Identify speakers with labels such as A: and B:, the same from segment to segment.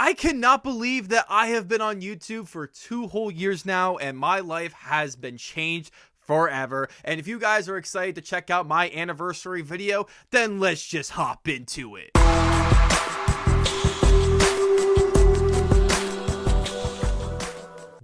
A: I cannot believe that I have been on YouTube for 2 whole years now, and my life has been changed forever. And if you guys are excited to check out my anniversary video, then let's just hop into it.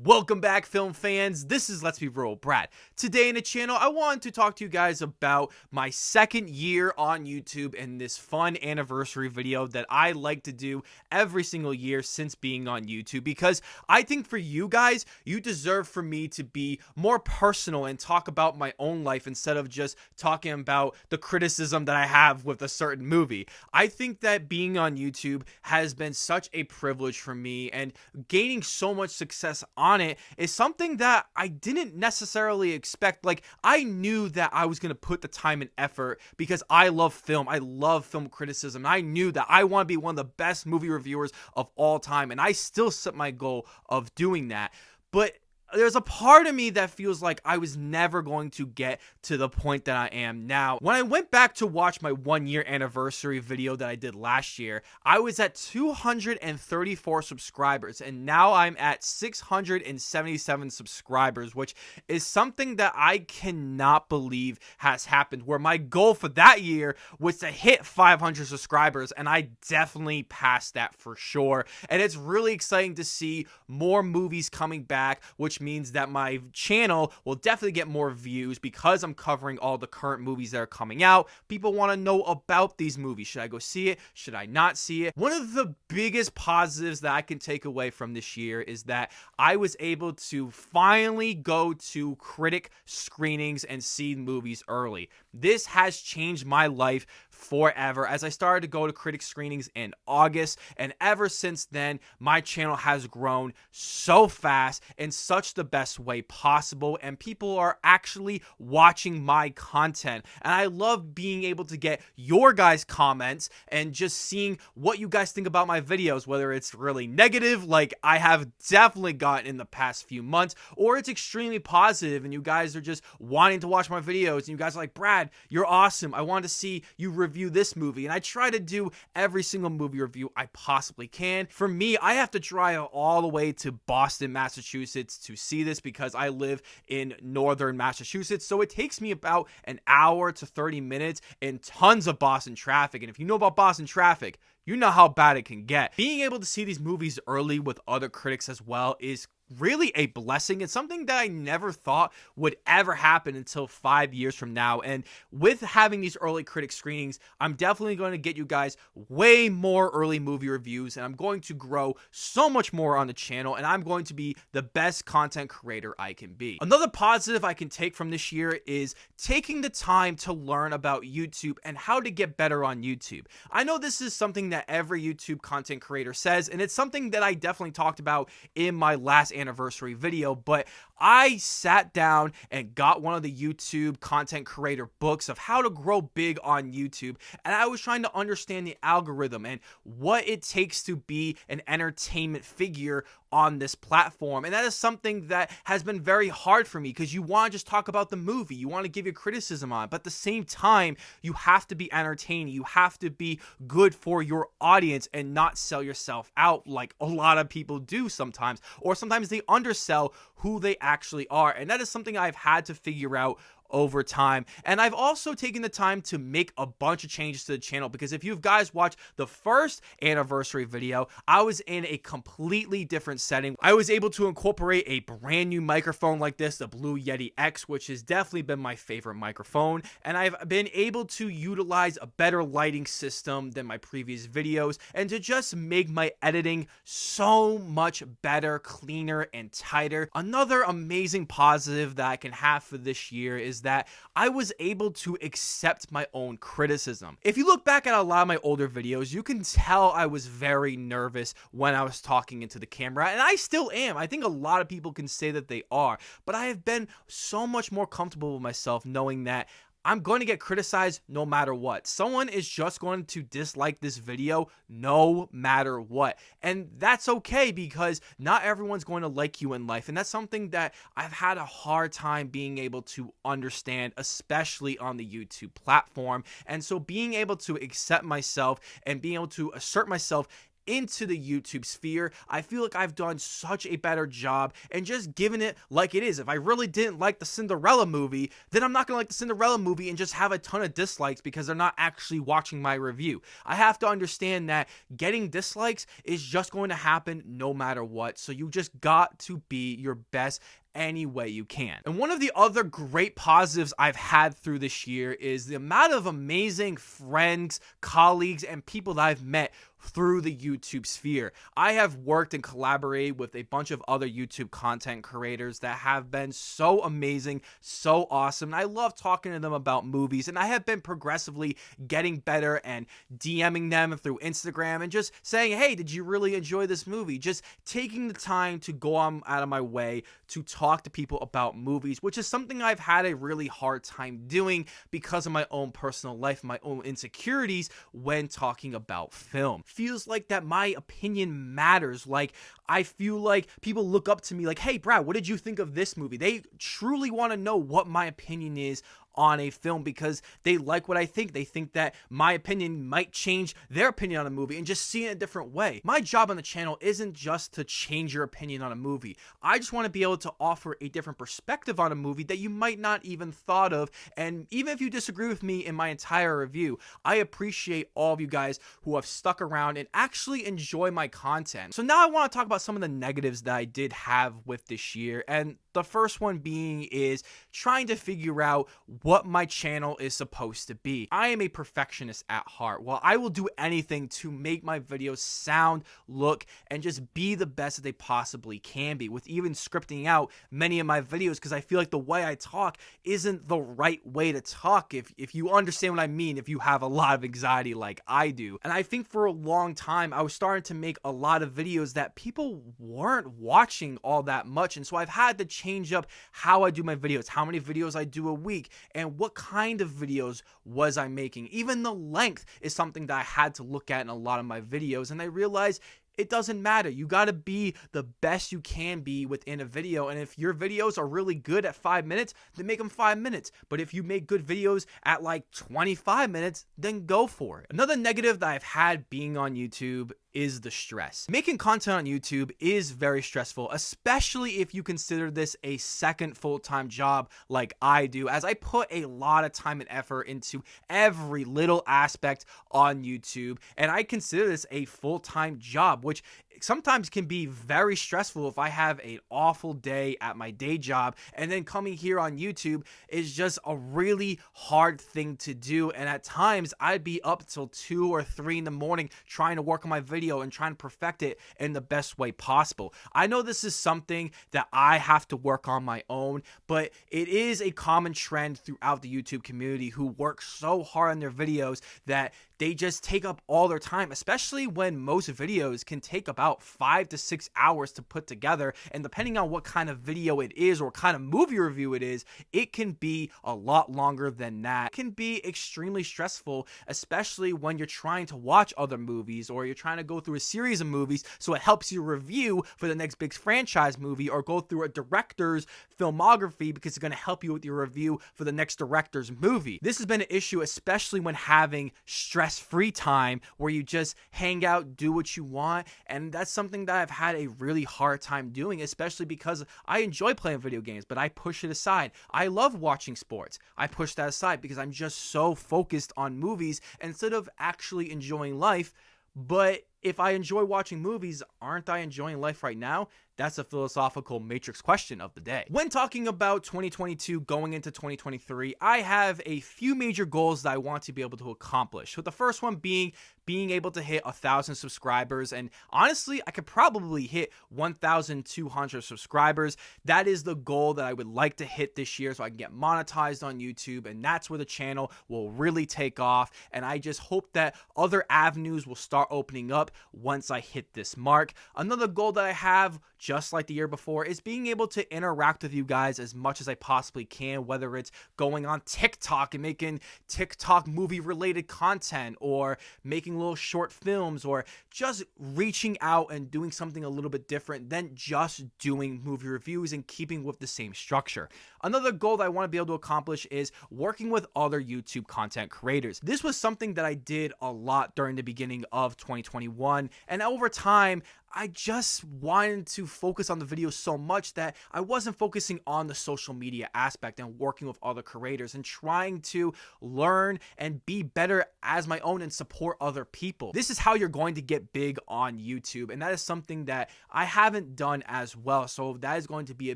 A: Welcome back, film fans. This is Let's Be Real Brad. Today in the channel, I wanted to talk to you guys about my second year on YouTube and this fun anniversary video that I like to do every single year since being on YouTube, because I think for you guys, you deserve for me to be more personal and talk about my own life instead of just talking about the criticism that I have with a certain movie. I think that being on YouTube has been such a privilege for me, and gaining so much success on it is something that I didn't necessarily expect. Like, I knew that I was going to put the time and effort because I love film. I love film criticism. I knew that I want to be one of the best movie reviewers of all time, and I still set my goal of doing that. But there's a part of me that feels like I was never going to get to the point that I am now. When I went back to watch my 1-year anniversary video that I did last year, I was at 234 subscribers, and now I'm at 677 subscribers, which is something that I cannot believe has happened, where my goal for that year was to hit 500 subscribers, and I definitely passed that for sure. And it's really exciting to see more movies coming back, which means that my channel will definitely get more views because I'm covering all the current movies that are coming out. People want to know about these movies. Should I go see it? Should I not see it? One of the biggest positives that I can take away from this year is that I was able to finally go to critic screenings and see movies early. This has changed my life forever, as I started to go to critic screenings in August, and ever since then my channel has grown so fast in such the best way possible, and people are actually watching my content. And I love being able to get your guys' comments and just seeing what you guys think about my videos, whether it's really negative like I have definitely gotten in the past few months, or it's extremely positive and you guys are just wanting to watch my videos and you guys are like, Brad, you're awesome, I want to see you review this movie. And I try to do every single movie review I possibly can. For me, I have to drive all the way to Boston, Massachusetts to see this because I live in northern Massachusetts, so it takes me about an hour to 30 minutes and tons of Boston traffic. And if you know about Boston traffic, you know how bad it can get. Being able to see these movies early with other critics as well is really a blessing. It's something that I never thought would ever happen until 5 years from now. And with having these early critic screenings, I'm definitely going to get you guys way more early movie reviews, and I'm going to grow so much more on the channel, and I'm going to be the best content creator I can be. Another positive I can take from this year is taking the time to learn about YouTube and how to get better on YouTube. I know this is something that every YouTube content creator says, and it's something that I definitely talked about in my last anniversary video, but I sat down and got one of the YouTube content creator books of how to grow big on YouTube, and I was trying to understand the algorithm and what it takes to be an entertainment figure on this platform. And that is something that has been very hard for me, because you want to just talk about the movie, you want to give your criticism on it, but at the same time you have to be entertaining, you have to be good for your audience and not sell yourself out like a lot of people do sometimes, or sometimes they undersell who they actually are. And that is something I've had to figure out over time. And I've also taken the time to make a bunch of changes to the channel, because if you guys watched the first anniversary video, I was in a completely different setting. I was able to incorporate a brand new microphone like this, the Blue Yeti X, which has definitely been my favorite microphone, and I've been able to utilize a better lighting system than my previous videos, and to just make my editing so much better, cleaner, and tighter. Another amazing positive that I can have for this year is that I was able to accept my own criticism. If you look back at a lot of my older videos, you can tell I was very nervous when I was talking into the camera, and I still am. I think a lot of people can say that they are, but I have been so much more comfortable with myself knowing that I'm going to get criticized no matter what. Someone is just going to dislike this video no matter what. And that's okay, because not everyone's going to like you in life. And that's something that I've had a hard time being able to understand, especially on the YouTube platform. And so being able to accept myself and being able to assert myself into the YouTube sphere, I feel like I've done such a better job and just giving it like it is. If I really didn't like the Cinderella movie, then I'm not gonna like the Cinderella movie and just have a ton of dislikes because they're not actually watching my review. I have to understand that getting dislikes is just going to happen no matter what. So you just got to be your best any way you can. And one of the other great positives I've had through this year is the amount of amazing friends, colleagues, and people that I've met through the YouTube sphere. I have worked and collaborated with a bunch of other YouTube content creators that have been so amazing, so awesome. And I love talking to them about movies, and I have been progressively getting better and DMing them through Instagram and just saying, hey, did you really enjoy this movie? Just taking the time to go on out of my way to talk to people about movies, which is something I've had a really hard time doing because of my own personal life, my own insecurities when talking about film. Feels like that my opinion matters. Like, I feel like people look up to me like, hey, Brad, what did you think of this movie? They truly want to know what my opinion is on a film because they like what I think. They think that my opinion might change their opinion on a movie and just see it in a different way. My job on the channel isn't just to change your opinion on a movie. I just want to be able to offer a different perspective on a movie that you might not even thought of. And even if you disagree with me in my entire review, I appreciate all of you guys who have stuck around and actually enjoy my content. So now I want to talk about some of the negatives that I did have with this year. And the first one being is trying to figure out what my channel is supposed to be. I am a perfectionist at heart. While I will do anything to make my videos sound, look, and just be the best that they possibly can be, with even scripting out many of my videos because I feel like the way I talk isn't the right way to talk, if you understand what I mean, if you have a lot of anxiety like I do. And I think for a long time I was starting to make a lot of videos that people weren't watching all that much, and so I've had to change up how I do my videos, how many videos I do a week, and what kind of videos was I making. Even the length is something that I had to look at in a lot of my videos, and I realized it doesn't matter. You got to be the best you can be within a video. And if your videos are really good at 5 minutes, then make them 5 minutes. But if you make good videos at like 25 minutes, then go for it. Another negative that I've had being on YouTube is the stress. Making content on YouTube is very stressful, especially if you consider this a second full-time job like I do, as I put a lot of time and effort into every little aspect on YouTube, and I consider this a full-time job, which sometimes can be very stressful if I have an awful day at my day job, and then coming here on YouTube is just a really hard thing to do. And at times I'd be up till 2 or 3 in the morning trying to work on my video and trying to perfect it in the best way possible. I know this is something that I have to work on my own, but it is a common trend throughout the YouTube community who work so hard on their videos that they just take up all their time, especially when most videos can take about 5 to 6 hours to put together. And depending on what kind of video it is or kind of movie review it is, it can be a lot longer than that. It can be extremely stressful, especially when you're trying to watch other movies or you're trying to go through a series of movies so it helps you review for the next big franchise movie, or go through a director's filmography because it's going to help you with your review for the next director's movie. This has been an issue, especially when having stress-free time where you just hang out, do what you want, and that's something that I've had a really hard time doing, especially because I enjoy playing video games, but I push it aside. I love watching sports. I push that aside because I'm just so focused on movies instead of actually enjoying life. But if I enjoy watching movies, aren't I enjoying life right now? That's a philosophical matrix question of the day. When talking about 2022 going into 2023, I have a few major goals that I want to be able to accomplish. With the first one being able to hit 1,000 subscribers. And honestly, I could probably hit 1,200 subscribers. That is the goal that I would like to hit this year so I can get monetized on YouTube. And that's where the channel will really take off. And I just hope that other avenues will start opening up once I hit this mark. Another goal that I have, just like the year before, is being able to interact with you guys as much as I possibly can, whether it's going on TikTok and making TikTok movie related content, or making little short films, or just reaching out and doing something a little bit different than just doing movie reviews and keeping with the same structure. Another goal that I want to be able to accomplish is working with other YouTube content creators. This was something that I did a lot during the beginning of 2021. one. And over time, I just wanted to focus on the videos so much that I wasn't focusing on the social media aspect and working with other creators and trying to learn and be better as my own and support other people. This is how you're going to get big on YouTube, and that is something that I haven't done as well. So that is going to be a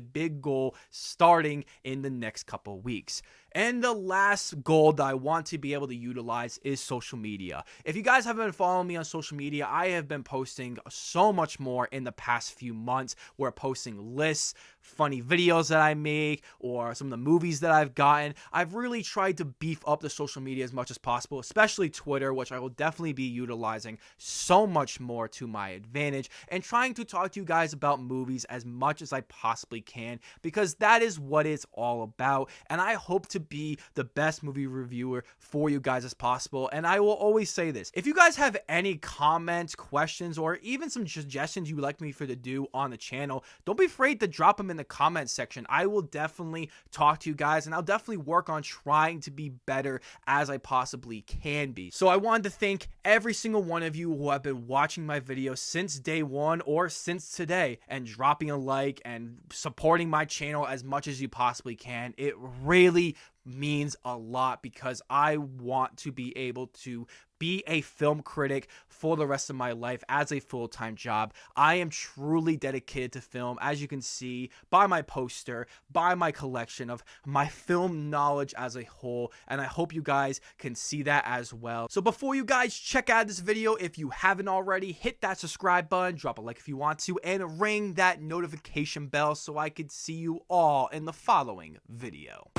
A: big goal starting in the next couple weeks. And the last goal that I want to be able to utilize is social media. If you guys haven't been following me on social media, I have been posting so much more in the past few months. We're posting lists, funny videos that I make, or some of the movies that I've gotten. I've really tried to beef up the social media as much as possible, especially Twitter, which I will definitely be utilizing so much more to my advantage, and trying to talk to you guys about movies as much as I possibly can, because that is what it's all about. And I hope to be the best movie reviewer for you guys as possible. And I will always say this: if you guys have any comments, questions, or even some suggestions you would like me to do on the channel, don't be afraid to drop them in the comments section. I will definitely talk to you guys, and I'll definitely work on trying to be better as I possibly can be. So I wanted to thank every single one of you who have been watching my videos since day one or since today, and dropping a like and supporting my channel as much as you possibly can. It really means a lot, because I want to be able to be a film critic for the rest of my life as a full-time job. I am truly dedicated to film, as you can see by my poster, by my collection of my film knowledge as a whole, and I hope you guys can see that as well. So before you guys check out this video, if you haven't already, hit that subscribe button, drop a like if you want to, and ring that notification bell so I could see you all in the following video.